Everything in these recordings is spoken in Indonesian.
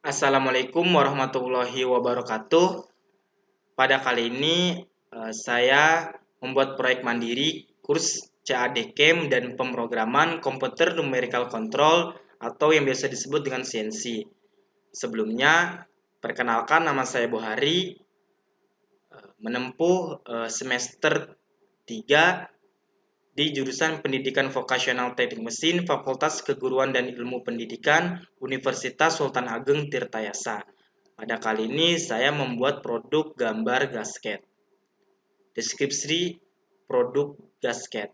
Assalamualaikum warahmatullahi wabarakatuh. Pada kali ini saya membuat proyek mandiri kurs CAD CAM dan pemrograman Computer Numerical Control atau yang biasa disebut dengan CNC. Sebelumnya, perkenalkan nama saya Bohari, menempuh semester 3 di jurusan Pendidikan Vokasional Teknik Mesin Fakultas Keguruan dan Ilmu Pendidikan Universitas Sultan Ageng Tirtayasa. Pada kali ini saya membuat produk gambar gasket. Deskripsi produk gasket.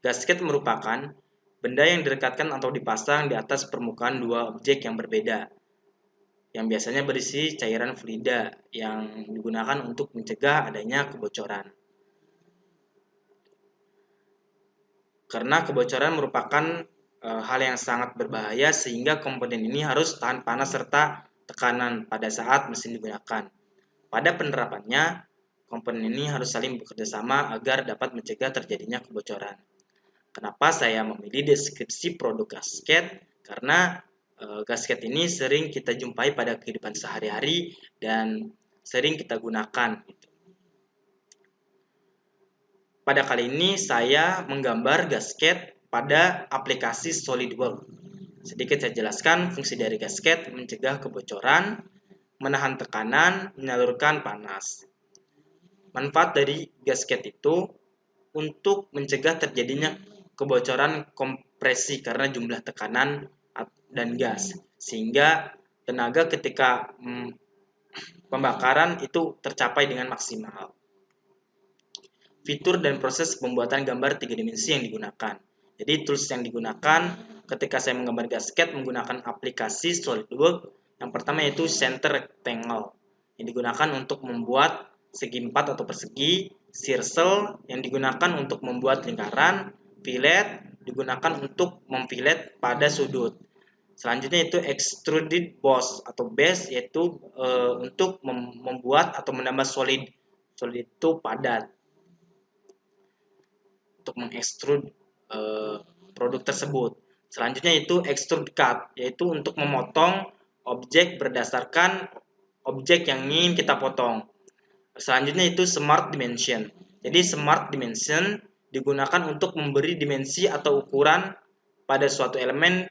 Gasket merupakan benda yang direkatkan atau dipasang di atas permukaan dua objek yang berbeda, yang biasanya berisi cairan fluida yang digunakan untuk mencegah adanya kebocoran. Karena kebocoran merupakan hal yang sangat berbahaya sehingga komponen ini harus tahan panas serta tekanan pada saat mesin digunakan. Pada penerapannya, komponen ini harus saling bekerja sama agar dapat mencegah terjadinya kebocoran. Kenapa saya memilih deskripsi produk gasket? Karena gasket ini sering kita jumpai pada kehidupan sehari-hari dan sering kita gunakan. Pada kali ini saya menggambar gasket pada aplikasi SolidWorks. Sedikit saya jelaskan fungsi dari gasket: mencegah kebocoran, menahan tekanan, menyalurkan panas. Manfaat dari gasket itu untuk mencegah terjadinya kebocoran kompresi karena jumlah tekanan dan gas, sehingga tenaga ketika pembakaran itu tercapai dengan maksimal. Fitur dan proses pembuatan gambar 3 dimensi yang digunakan. Jadi tools yang digunakan ketika saya menggambar gasket menggunakan aplikasi SolidWorks. Yang pertama yaitu Center Rectangle yang digunakan untuk membuat segi 4 atau persegi, Circle yang digunakan untuk membuat lingkaran, Fillet digunakan untuk memfilet pada sudut. Selanjutnya itu Extruded Boss atau base yaitu untuk membuat atau menambah solid itu padat. Untuk mengekstrud produk tersebut. Selanjutnya itu extrude cut, yaitu untuk memotong objek berdasarkan objek yang ingin kita potong. Selanjutnya itu smart dimension. Jadi smart dimension digunakan untuk memberi dimensi atau ukuran pada suatu elemen,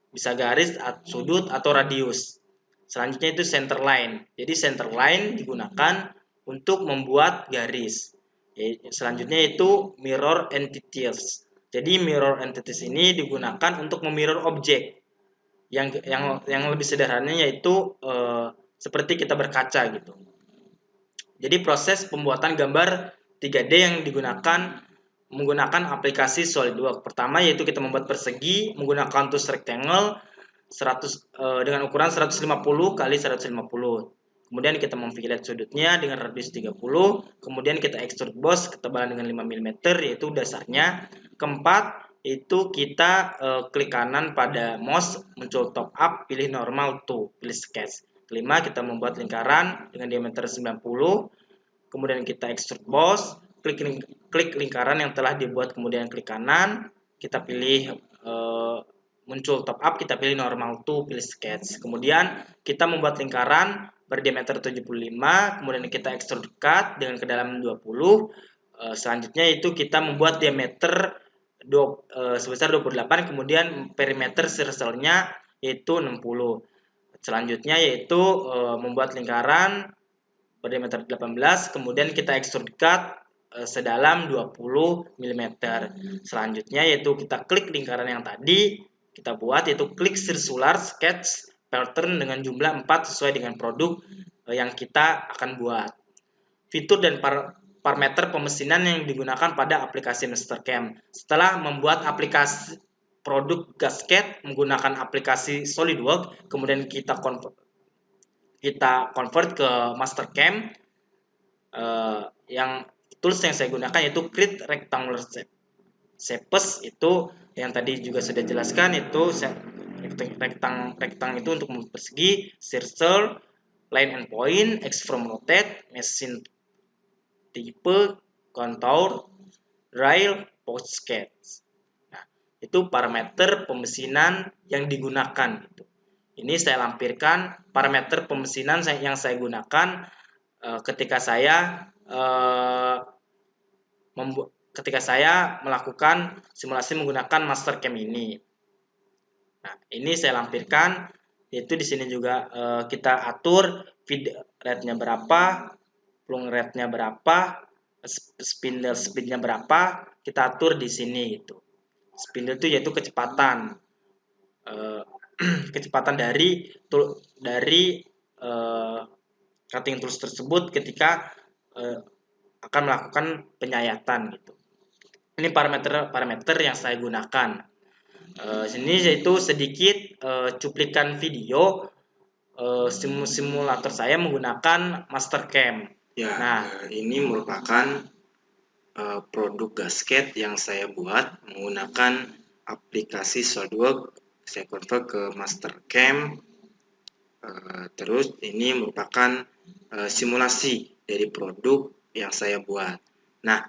bisa garis, sudut, atau radius. Selanjutnya itu center line. Jadi center line digunakan untuk membuat garis. Selanjutnya itu mirror entities. Jadi mirror entities ini digunakan untuk memirror objek. Yang lebih sederhana yaitu seperti kita berkaca gitu. Jadi proses pembuatan gambar 3D yang digunakan menggunakan aplikasi SolidWorks. Pertama yaitu kita membuat persegi menggunakan tools rectangle dengan ukuran 150 kali 150. Kemudian kita memfilet sudutnya dengan radius 30. Kemudian kita extrude boss ketebalan dengan 5 mm yaitu dasarnya. Keempat, itu kita klik kanan pada mouse, muncul top up, pilih normal to, pilih sketch. Kelima, kita membuat lingkaran dengan diameter 90. Kemudian kita extrude boss, klik lingkaran yang telah dibuat, kemudian klik kanan. Kita pilih muncul top up, kita pilih normal to, pilih sketch. Kemudian kita membuat lingkaran berdiameter 75, kemudian kita extrude cut dengan kedalaman 20. Selanjutnya itu kita membuat diameter sebesar 28, kemudian perimeter circle-nya yaitu 60. Selanjutnya yaitu membuat lingkaran berdiameter 18, kemudian kita extrude cut sedalam 20 mm. Selanjutnya yaitu kita klik lingkaran yang tadi kita buat, yaitu klik circular sketch pattern dengan jumlah 4 sesuai dengan produk yang kita akan buat. Fitur dan parameter pemesinan yang digunakan pada aplikasi Mastercam. Setelah membuat aplikasi produk gasket menggunakan aplikasi SolidWorks, kemudian kita convert ke Mastercam, yang tools yang saya gunakan yaitu Create Rectangular Shapes, itu yang tadi juga sudah jelaskan, itu rectang itu untuk persegi, circle, line and point, X from rotate, machine type, contour, rail, post sketch. Nah, itu parameter pemesinan yang digunakan. Ini saya lampirkan parameter pemesinan yang saya gunakan ketika saya melakukan simulasi menggunakan Mastercam ini. Nah, ini saya lampirkan, yaitu di sini juga kita atur feed rate-nya berapa, plung rate-nya berapa, spindle speed-nya berapa, kita atur di sini gitu. Spindle itu yaitu kecepatan kecepatan dari cutting tools tersebut ketika akan melakukan penyayatan gitu. Ini parameter yang saya gunakan. Sini yaitu sedikit cuplikan video simulator saya menggunakan Mastercam. Ya, ini merupakan produk gasket yang saya buat menggunakan aplikasi SolidWorks. Saya convert ke Mastercam. Terus ini merupakan simulasi dari produk yang saya buat. Nah,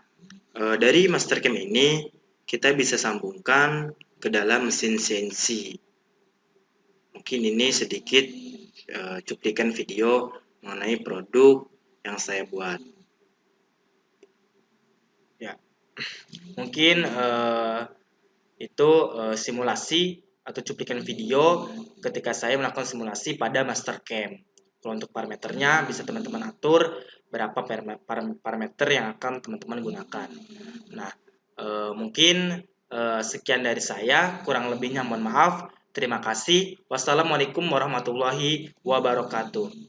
dari Mastercam ini kita bisa sambungkan ke dalam mesin CNC. Mungkin ini sedikit cuplikan video mengenai produk yang saya buat. Ya, mungkin itu simulasi atau cuplikan video ketika saya melakukan simulasi pada Mastercam. Kalau untuk parameternya bisa teman-teman atur berapa parameter yang akan teman-teman gunakan. Nah, mungkin sekian dari saya, kurang lebihnya mohon maaf. Terima kasih. Wassalamualaikum warahmatullahi wabarakatuh.